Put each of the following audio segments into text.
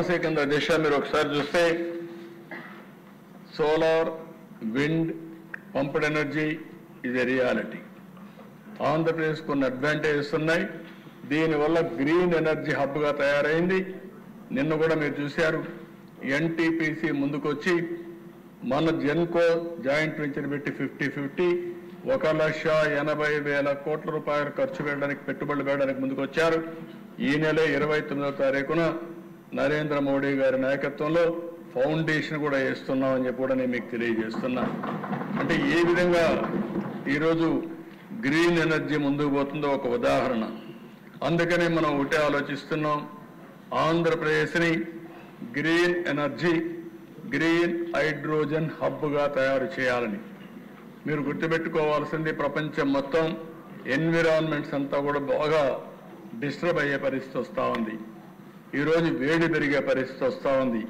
Policy కింద దిశ మీరు ఒకసారి చూస్తే సోలార్, విండ్, పంప్డ్ ఎనర్జీ ఇది రియాలిటీ. ఆంధ్రప్రదేశ్ కొన్ని అడ్వాంటేజెస్ ఉన్నాయి. దీనివల్ల గ్రీన్ ఎనర్జీ హబ్గా తయారైంది. నిన్న కూడా మీరు చూశారు, ఎన్టీపీసీ ముందుకొచ్చి మన జెన్కో జాయింట్ వెంచర్ పెట్టి 50-50 1,80,000 కోట్ల రూపాయలు ఖర్చు పెట్టడానికి, పెట్టుబడులు పెట్టడానికి ముందుకొచ్చారు. ఈ నెల 29వ తారీఖున నరేంద్ర మోడీ గారి నాయకత్వంలో ఫౌండేషన్ కూడా వేస్తున్నామని చెప్పి కూడా నేను మీకు తెలియజేస్తున్నా. అంటే ఏ విధంగా ఈరోజు గ్రీన్ ఎనర్జీ ముందుకు పోతుందో ఒక ఉదాహరణ. అందుకనే మనం ఒకటే ఆలోచిస్తున్నాం, ఆంధ్రప్రదేశ్ని గ్రీన్ ఎనర్జీ, గ్రీన్ హైడ్రోజన్ హబ్గా తయారు చేయాలని. మీరు గుర్తుపెట్టుకోవాల్సింది, ప్రపంచం మొత్తం ఎన్విరాన్మెంట్స్ అంతా కూడా బాగా డిస్టర్బ్ అయ్యే పరిస్థితి వస్తూ ఉంది. ఈరోజు వేడి పెరిగే పరిస్థితి వస్తూ ఉంది.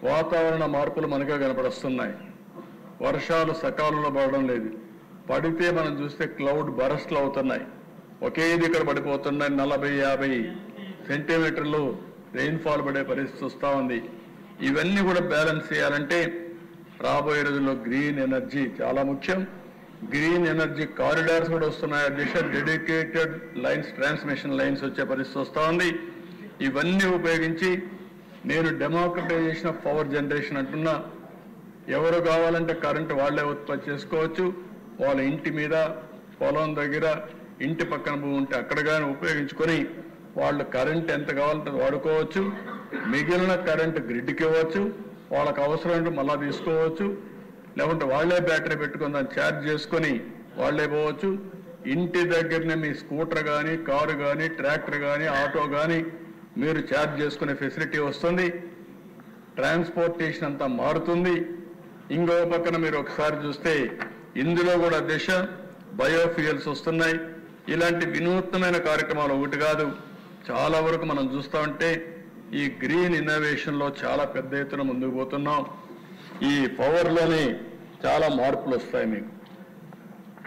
వాతావరణ మార్పులు మనకే కనపడుస్తున్నాయి. వర్షాలు సకాలంలో పడడం లేదు. పడితే మనం చూస్తే క్లౌడ్ బరస్ట్లు అవుతున్నాయి. ఒకే దిక్కడ పడిపోతున్నాయి. 40-50 సెంటీమీటర్లు రెయిన్ఫాల్ పడే పరిస్థితి వస్తూ ఉంది. ఇవన్నీ కూడా బ్యాలెన్స్ చేయాలంటే రాబోయే రోజుల్లో గ్రీన్ ఎనర్జీ చాలా ముఖ్యం. గ్రీన్ ఎనర్జీ కారిడార్స్ కూడా వస్తున్నాయి. దిశ డెడికేటెడ్ లైన్స్, ట్రాన్స్మిషన్ లైన్స్ వచ్చే పరిస్థితి వస్తూ ఉంది. ఇవన్నీ ఉపయోగించి నేను డెమోక్రటైజేషన్ ఆఫ్ పవర్ జనరేషన్ అంటున్నా. ఎవరు కావాలంటే కరెంటు వాళ్లే ఉత్పత్తి చేసుకోవచ్చు. వాళ్ళ ఇంటి మీద, పొలం దగ్గర, ఇంటి పక్కన భూమి ఉంటే అక్కడ కానీ ఉపయోగించుకొని వాళ్ళు కరెంట్ ఎంత కావాలంటే వాడుకోవచ్చు. మిగిలిన కరెంటు గ్రిడ్కి ఇవ్వచ్చు. వాళ్ళకు అవసరమైనట్టు మళ్ళా తీసుకోవచ్చు. లేకుంటే వాళ్లే బ్యాటరీ పెట్టుకుని దాన్ని ఛార్జ్ చేసుకొని వాళ్లే పోవచ్చు. ఇంటి దగ్గరనే మీ స్కూటర్ కానీ, కారు కానీ, ట్రాక్టర్ కానీ, ఆటో కానీ మీరు ఛార్జ్ చేసుకునే ఫెసిలిటీ వస్తుంది. ట్రాన్స్పోర్టేషన్ అంతా మారుతుంది. ఇంకో పక్కన మీరు ఒకసారి చూస్తే ఇందులో కూడా దిశ బయోఫ్యూయల్స్ వస్తున్నాయి. ఇలాంటి వినూత్నమైన కార్యక్రమాలు ఒకటి కాదు, చాలా వరకు మనం చూస్తూ ఉంటే ఈ గ్రీన్ ఇన్నోవేషన్లో చాలా పెద్ద ఎత్తున ముందుకు పోతున్నాం. ఈ పవర్లోనే చాలా మార్పులు వస్తాయి మీకు.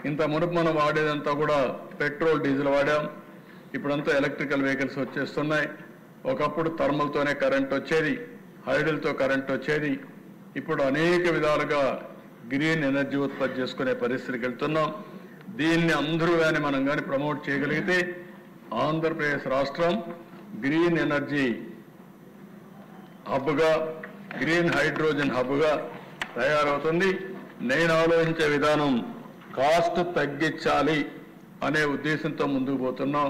ఇంత మునుపు మనం వాడేదంతా కూడా పెట్రోల్, డీజిల్ వాడాం. ఇప్పుడంతా ఎలక్ట్రికల్ వెహికల్స్ వచ్చేస్తున్నాయి. ఒకప్పుడు థర్మల్తోనే కరెంట్ వచ్చేది, హైడల్తో కరెంట్ వచ్చేది. ఇప్పుడు అనేక విధాలుగా గ్రీన్ ఎనర్జీ ఉత్పత్తి చేసుకునే పరిస్థితికి వెళ్తున్నాం. దీన్ని అందరూ కానీ మనం కానీ ప్రమోట్ చేయగలిగితే ఆంధ్రప్రదేశ్ రాష్ట్రం గ్రీన్ ఎనర్జీ హబ్గా, గ్రీన్ హైడ్రోజన్ హబ్గా తయారవుతుంది. నేను ఆలోచించే విధానం కాస్ట్ తగ్గించాలి అనే ఉద్దేశంతో ముందుకు పోతున్నాం.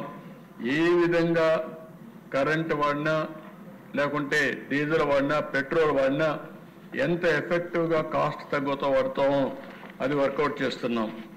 ఏ విధంగా కరెంటు వాడినా, లేకుంటే డీజిల్ వాడినా, పెట్రోల్ వాడినా ఎంత ఎఫెక్టివ్గా కాస్ట్ తగ్గుతూ వాడతామో అది వర్కౌట్ చేస్తున్నాం.